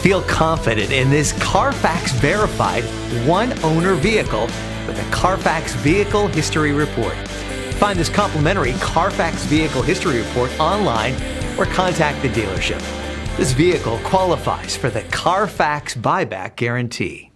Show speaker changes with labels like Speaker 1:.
Speaker 1: Feel confident in this Carfax verified one-owner vehicle with a Carfax Vehicle History Report. Find this complimentary Carfax Vehicle History Report online or contact the dealership. This vehicle qualifies for the Carfax Buyback Guarantee.